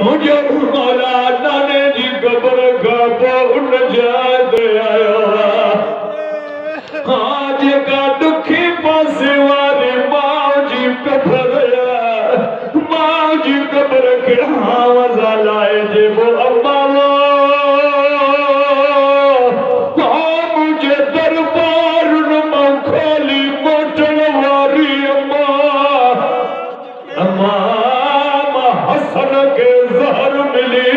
मुझे मौला नाने जी कब्र का बहु नजात आयो आज का दुखी पासे वाले माँ जी कब्र माँ जी कब्र के हावजा लाए जे वो अम्मा मुझे दरबार नमा खाली मोटन वारी अम्मा हसन के जहर मिली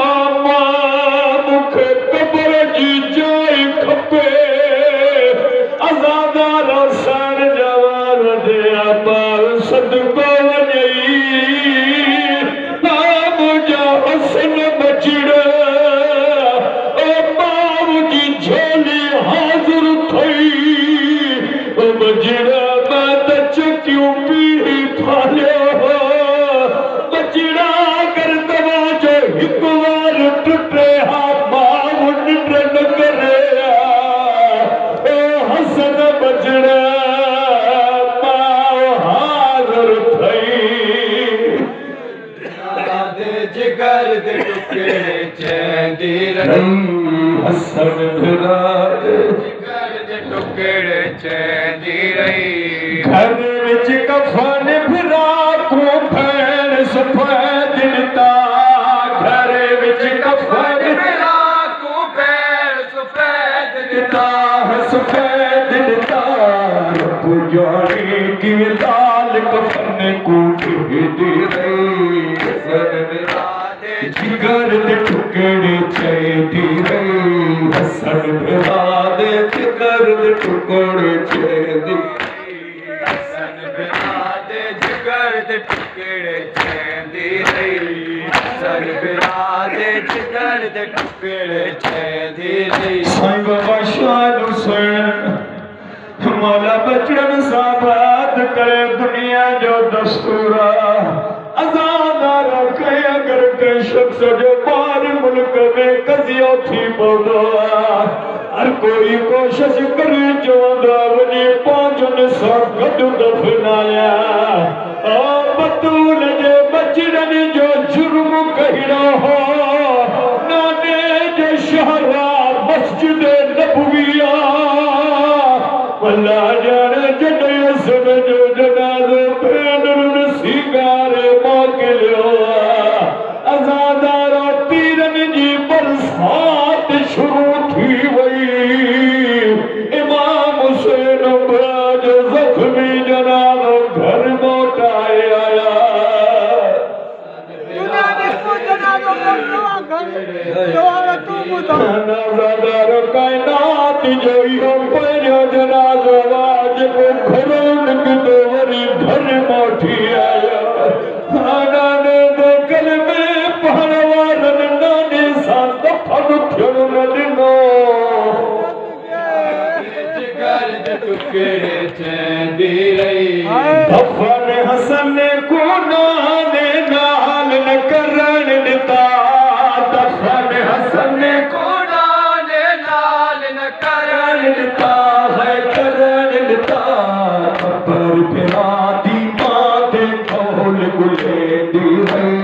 अम्मा मुखे कब्र जी जाई खपे आजादार सन जवान दे अम्मा सदको वञई मुझा हसन बचड़े अम्मा मुझी झोली हाजिर थई बचड़ा मैं त चक्यूं पी फालियो बचड़ा कर दवा जो हिक बार टुटे हा मां निंड न करे ओ हसन बचड़ा मां हाजिर थई जिगर दे टुकड़े चेंदी रही हसन फिरा जिगर दे टुकड़े चेंदी रही घर विच कफन फिरा को भैन सफेद दिता घर विच कफन फिरा को भैन सफेद दिता सफेद दिता रब जाने की लाल कफन को दे रही हसन फिरा जिगर दे टुकड़े चेंदी रही हसन फिरा दे जिगर दे टुकड़े चेंदी हसन फिरा दे जिगर दे टुकड़े चेंदी रही हसन फिरा दे जिगर दे टुकड़े चेंदी रही साईं बाबा शाह हुसैन मौला बचड़न साबाद करे दुनिया जो दस्तूरा आजादार रखे अगर के शख्स जो बाहर मुल्क में कजियो थी पौधो हर कोई कोशिश करे जो वनी पांचन सौ गडु दफनाया ओ बतूल जे बचड़न जो जुर्म कहिड़ो हो नाने जे शहरा मस्जिद नबविया अल्लाह जाने जॾहिं समझो जनाज़ो भेनरुन सिंगारे मोकिलियो आज़ादार तीरनि जी बरसात शुरू थी वई इमाम हुसैन जो ज़ख्मी जनाज़ो घर मोटाए आया आज़ादार कायनात जो इहो पहिरियों जनाज़ो वाजिब घरो निकितो वरी घर मोटी आया नाने दे कलमे पढ़ण वारनि नाने सां दफ़न थियण न ॾिनो जिगर दे टुकड़े चेंदी रही दफ़न हसन को नाने नाल न करण ॾिता दफ़न हसन को नाने नाल न करण ॾिता है करण ॾिता पर फिरा दी मां ते खोल गुलेंदी रही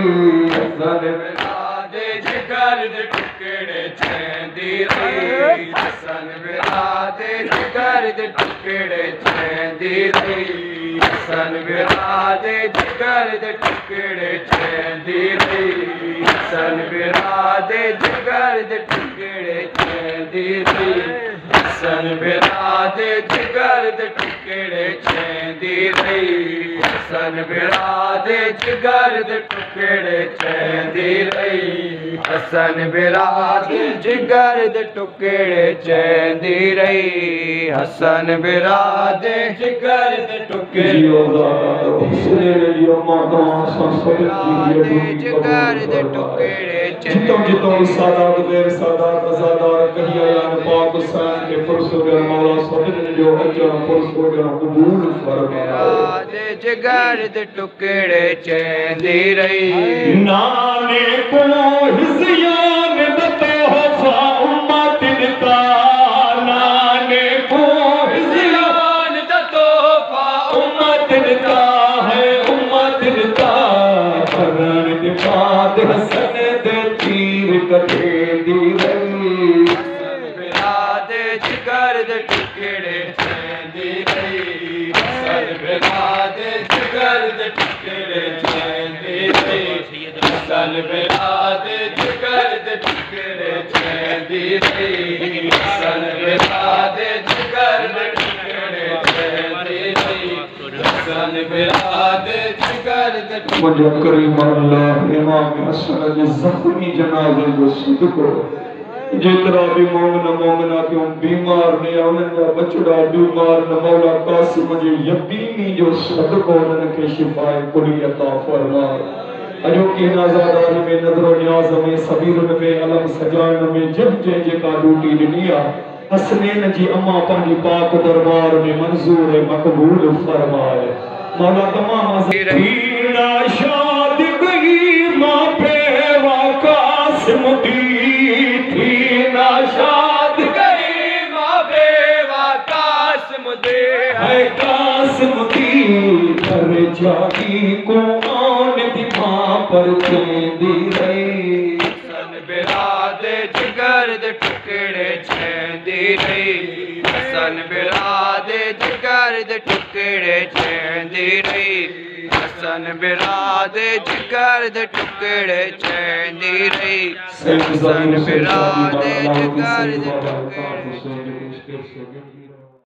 हसन फिरा दे जिगर दे टुकड़े चेंदी रही हसन फिरा दे जिगर दे टुकड़े चेंदी रही हसन फिरा दे जिगर दे टुकड़े चेंदी रही हसन फिरा दे जिगर दे टुकड़े चेंदी रही हसन फिरा दे जिगर दे टुकड़े चेंदी रही हसन फिरा दे जिगर दे टुकड़े चेंदी रही हसन फिरा दे जिगर दे टुकड़े चेंदी रही हसन फिरा दे जिगर दे टुकड़े जिगर दे टुकड़े जितो जितो सादात गैर सादात आजादार कहिया यान पाक हुसैन के फरसुगर मौला सदन जो अजर फरसुगर कबूल फरमा दे जिगर दे टुकड़े चेंदी रही नाने को हिस्यान दतो हफा उम्मत दिता नाने को हिस्यान दतो हफा उम्मत दिता है उम्मत दिता करण दे बिराद हसन दे तीर कटे दी रही बिराद जिगर दे टुकड़े चैंदी रही हसन बिराद जिगर दे टुकड़े चैंदी रही हसन बिराद जिगर दे टुकड़े चैंदी रही हसन बिराद जिगर दे टुकड़े चैंदी रही हसन बिराद जिगर दे मुझे करीम अल्लाह इमाम हसन के ज़ख्मी जनाज़े को सदको जितना भी मोमिना क्यों बीमार ने उनका बचड़ा बीमार न मौला कासिम जे यकीनी जो सदको उनके शिफाए कुली अता फरमा अजो की नाज़ादारी में नजर न्याज में सबीर में अलम सजान में जब जे का ड्यूटी दुनिया हसनैन जी अम्मा पंहिंजी पाक दरबार में मंजूर मकबूल फरमाए मौला तमाम हीरा शाद गई मां पे वाकासिम दी थी ना शाद गई मां पे वाकासिम दे है कासिम दी कर जागी को आन दी मां पर चेंदी रही सन बिराद जिगर दे टुकड़े चेंदी रही सन बिराद जिगर दे टुकड़े चेंदी रही हसन बिराद जिगर दे टुकड़े चेंदी रही हसन बिराद जिगर दे टुकड़े